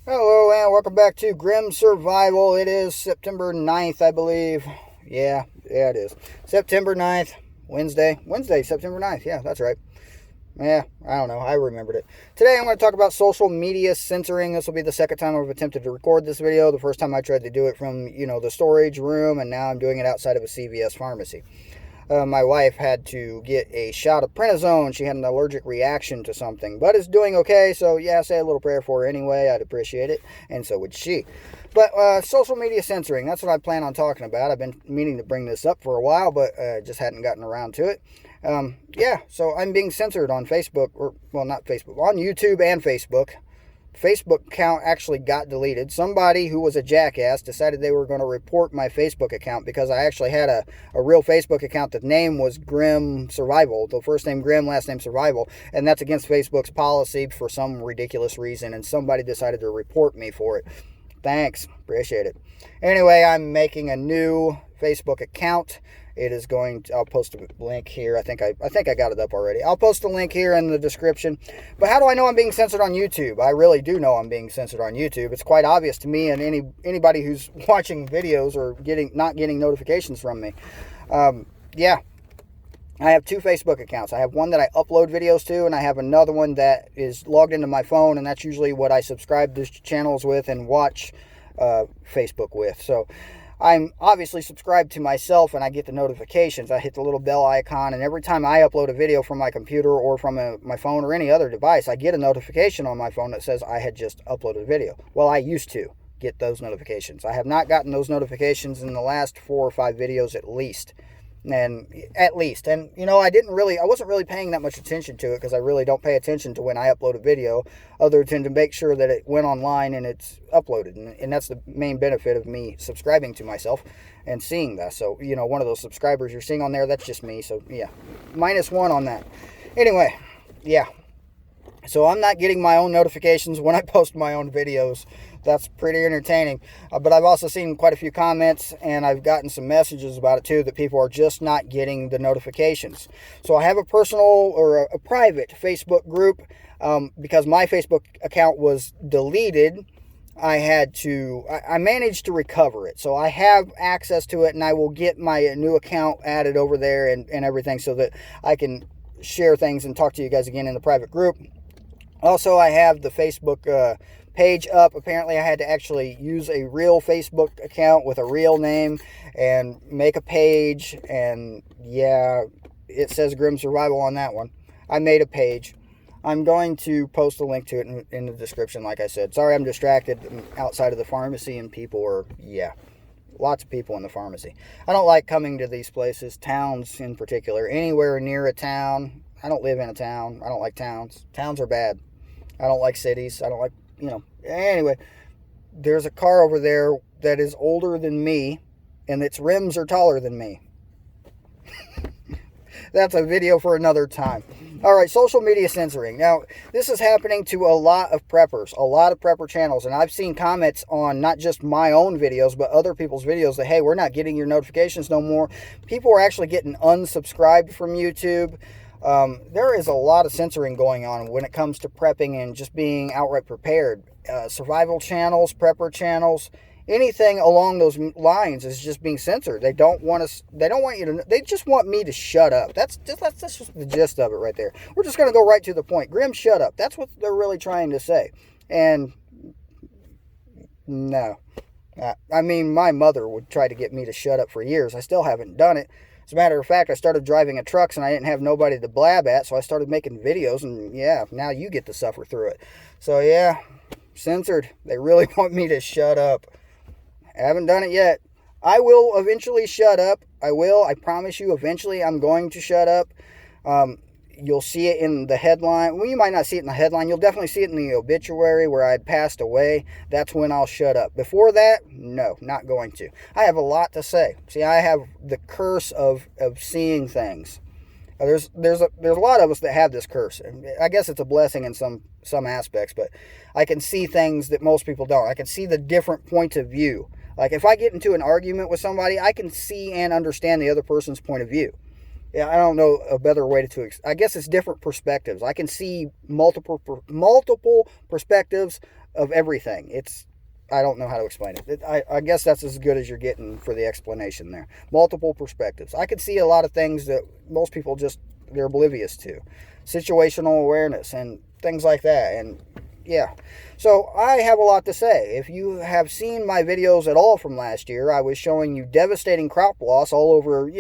Hello and welcome back to Grim Survival. It is September 9th, I believe. Yeah, it is. September 9th, Wednesday, September 9th. Yeah, that's right. Yeah, I don't know. I remembered it. Today I'm going to talk about social media censoring. This will be the second time I've attempted to record this video. The first time I tried to do it from, the storage room, and now I'm doing it outside of a CVS pharmacy. My wife had to get a shot of prednisone. She had an allergic reaction to something, but is doing okay. So yeah, say a little prayer for her anyway. I'd appreciate it, and so would she. But social media censoring, that's what I plan on talking about. I've been meaning to bring this up for a while, but just hadn't gotten around to it. So I'm being censored on Facebook, or, well, not Facebook, on YouTube and Facebook. Facebook account actually got deleted. Somebody who was a jackass decided they were going to report my Facebook account because I actually had a real Facebook account. The name was Grim Survival. The first name Grim, last name Survival. And that's against Facebook's policy for some ridiculous reason. And somebody decided to report me for it. Thanks. Appreciate it. Anyway, I'm making a new Facebook account. It is going to, I'll post a link here. I think I got it up already. I'll post a link here in the description. But how do I know I'm being censored on YouTube? I really do know I'm being censored on YouTube. It's quite obvious to me and anybody who's watching videos or not getting notifications from me. Yeah. I have two Facebook accounts. I have one that I upload videos to, and I have another one that is logged into my phone, and that's usually what I subscribe to channels with and watch Facebook with. So I'm obviously subscribed to myself, and I get the notifications. I hit the little bell icon, and every time I upload a video from my computer or from my phone or any other device, I get a notification on my phone that says I had just uploaded a video. Well, I used to get those notifications. I have not gotten those notifications in the last 4 or 5 videos at least. I wasn't really paying that much attention to it because I really don't pay attention to when I upload a video other than to make sure that it went online and it's uploaded. And that's the main benefit of me subscribing to myself and seeing that. So, one of those subscribers you're seeing on there, that's just me. So, yeah, -1 on that. Anyway, yeah. So I'm not getting my own notifications when I post my own videos. That's pretty entertaining. But I've also seen quite a few comments, and I've gotten some messages about it too, that people are just not getting the notifications. So I have a personal or a private Facebook group because my Facebook account was deleted. I managed to recover it. So I have access to it, and I will get my new account added over there and everything so that I can share things and talk to you guys again in the private group. Also, I have the Facebook page up. Apparently, I had to actually use a real Facebook account with a real name and make a page. And yeah, it says Grim Survival on that one. I made a page. I'm going to post a link to it in the description, like I said. Sorry, I'm distracted. I'm outside of the pharmacy, and lots of people in the pharmacy. I don't like coming to these places, towns in particular, anywhere near a town. I don't live in a town. I don't like towns. Towns are bad. I don't like cities. I don't like, Anyway, there's a car over there that is older than me, and its rims are taller than me. That's a video for another time. All right, social media censoring. Now, this is happening to a lot of preppers, a lot of prepper channels, and I've seen comments on not just my own videos, but other people's videos that, hey, we're not getting your notifications no more. People are actually getting unsubscribed from YouTube. There is a lot of censoring going on when it comes to prepping and just being outright prepared. Survival channels, prepper channels, anything along those lines is just being censored. They don't want you to, they just want me to shut up. That's just the gist of it right there. We're just going to go right to the point. Grim, shut up. That's what they're really trying to say. And no. My mother would try to get me to shut up for years. I still haven't done it. As a matter of fact, I started driving a truck and I didn't have nobody to blab at, so I started making videos, and yeah, now you get to suffer through it. So yeah, censored. They really want me to shut up. I haven't done it yet. I will eventually shut up. I will. I promise you, eventually I'm going to shut up. You'll see it in the headline. Well, you might not see it in the headline. You'll definitely see it in the obituary where I had passed away. That's when I'll shut up. Before that, no, not going to. I have a lot to say. See, I have the curse of seeing things. There's a lot of us that have this curse. I guess it's a blessing in some aspects, but I can see things that most people don't. I can see the different points of view. Like if I get into an argument with somebody, I can see and understand the other person's point of view. Yeah, I don't know a better way I guess it's different perspectives. I can see multiple perspectives of everything. I don't know how to explain it. I guess that's as good as you're getting for the explanation there. Multiple perspectives. I could see a lot of things that most people they're oblivious to. Situational awareness and things like that. And yeah. So I have a lot to say. If you have seen my videos at all from last year, I was showing you devastating crop loss all over,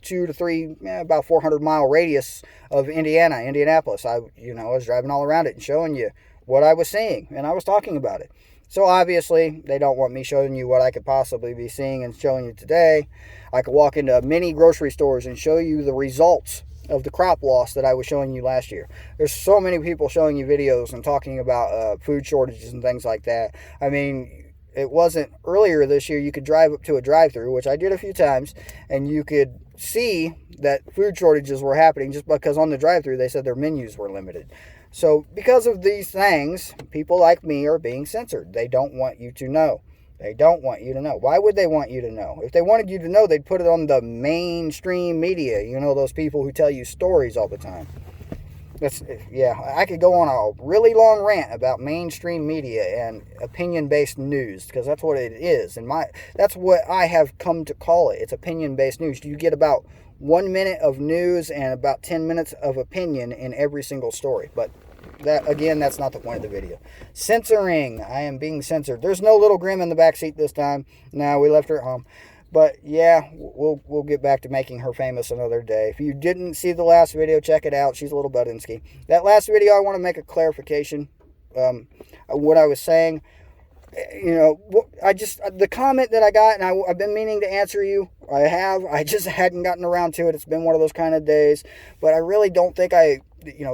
2 to 3, about 400-mile radius of Indianapolis. I was driving all around it and showing you what I was seeing, and I was talking about it. So obviously, they don't want me showing you what I could possibly be seeing and showing you today. I could walk into many grocery stores and show you the results of the crop loss that I was showing you last year. There's so many people showing you videos and talking about food shortages and things like that. I mean, it wasn't earlier this year you could drive up to a drive-thru, which I did a few times, and you could see that food shortages were happening just because on the drive-thru they said their menus were limited. So because of these things, people like me are being censored. They don't want you to know. They don't want you to know. Why would they want you to know? If they wanted you to know, they'd put it on the mainstream media. Those people who tell you stories all the time. I could go on a really long rant about mainstream media and opinion-based news, because that's what it is. And that's what I have come to call it. It's opinion-based news. You get about 1 minute of news and about 10 minutes of opinion in every single story. But that's not the point of the video. Censoring. I am being censored. There's no little Grim in the back seat this time. No, we left her at home. But yeah, we'll get back to making her famous another day. If you didn't see the last video, check it out. She's a little Budinsky. That last video, I want to make a clarification. What I was saying, the comment that I got, and I've been meaning to answer you. I just hadn't gotten around to it. It's been one of those kind of days. But I really don't think I,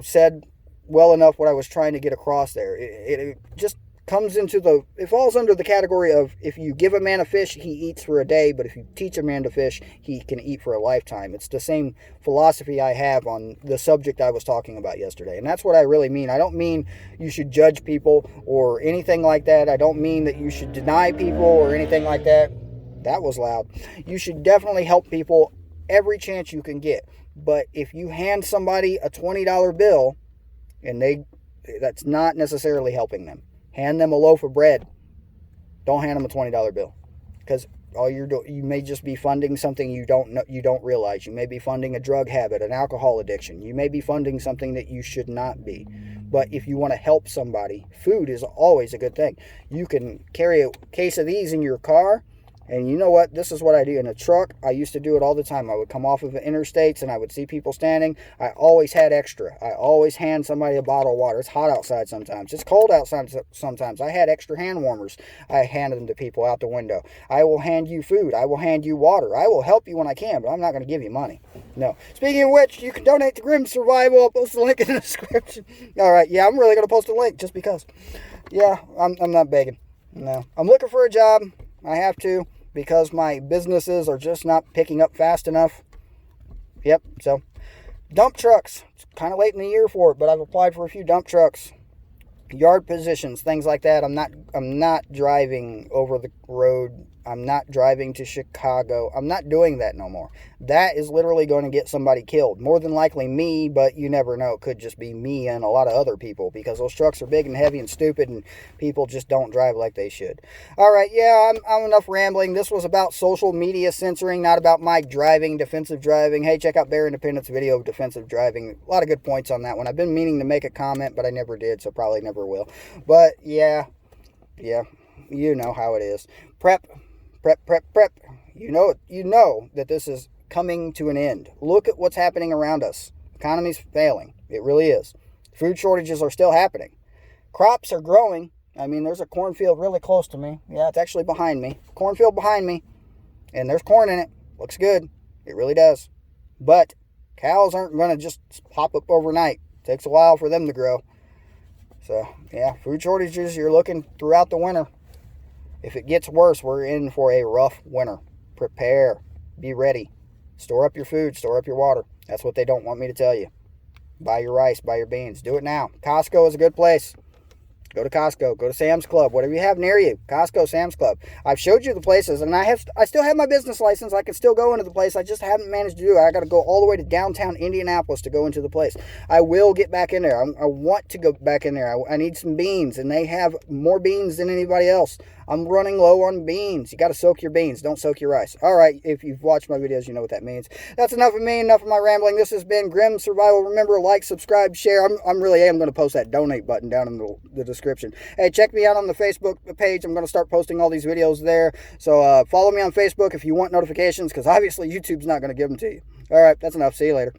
said well enough what I was trying to get across there. It just it falls under the category of, if you give a man a fish, he eats for a day, but if you teach a man to fish, he can eat for a lifetime. It's the same philosophy I have on the subject I was talking about yesterday, and that's what I really mean. I don't mean you should judge people or anything like that. I don't mean that you should deny people or anything like that. That was loud. You should definitely help people every chance you can get, but if you hand somebody a $20 bill, and that's not necessarily helping them. Hand them a loaf of bread. Don't hand them a $20 bill, because all you may just be funding something you don't realize. You may be funding a drug habit, an alcohol addiction. You may be funding something that you should not be. But if you want to help somebody, food is always a good thing. You can carry a case of these in your car. And you know what? This is what I do in a truck. I used to do it all the time. I would come off of the interstates and I would see people standing. I always had extra. I always hand somebody a bottle of water. It's hot outside sometimes. It's cold outside sometimes. I had extra hand warmers. I handed them to people out the window. I will hand you food. I will hand you water. I will help you when I can, but I'm not going to give you money. No. Speaking of which, you can donate to Grim Survival. I'll post the link in the description. All right. Yeah, I'm really going to post a link just because. Yeah, I'm not begging. No. I'm looking for a job. I have to, because my businesses are just not picking up fast enough. Yep, so dump trucks. It's kind of late in the year for it, but I've applied for a few dump trucks. Yard positions, things like that. I'm not driving over the road. I'm not driving to Chicago. I'm not doing that no more. That is literally going to get somebody killed. More than likely me, but you never know. It could just be me and a lot of other people, because those trucks are big and heavy and stupid, and people just don't drive like they should. All right, yeah, I'm enough rambling. This was about social media censoring, not about my driving, defensive driving. Hey, check out Bear Independence video of defensive driving. A lot of good points on that one. I've been meaning to make a comment, but I never did, so probably never will. But yeah, you know how it is. Prep. You know that this is coming to an end. Look at what's happening around us. Economy's failing. It really is. Food shortages are still happening. Crops are growing. I mean, there's a cornfield really close to me. Yeah, it's actually behind me. Cornfield behind me. And there's corn in it. Looks good. It really does. But cows aren't going to just pop up overnight. It takes a while for them to grow. So, yeah, food shortages, you're looking throughout the winter. If it gets worse, we're in for a rough winter. Prepare. Be ready. Store up your food. Store up your water. That's what they don't want me to tell you. Buy your rice. Buy your beans. Do it now. Costco is a good place. Go to Costco. Go to Sam's Club. Whatever you have near you. Costco, Sam's Club. I've showed you the places, and I still have my business license. I can still go into the place. I just haven't managed to do it. I got to go all the way to downtown Indianapolis to go into the place. I will get back in there. I want to go back in there. I need some beans, and they have more beans than anybody else. I'm running low on beans. You got to soak your beans. Don't soak your rice. All right, if you've watched my videos, you know what that means. That's enough of me, enough of my rambling. This has been Grim Survival. Remember, like, subscribe, share. I'm really going to post that donate button down in the description. Hey, check me out on the Facebook page. I'm going to start posting all these videos there. So follow me on Facebook if you want notifications, because obviously YouTube's not going to give them to you. All right, that's enough. See you later.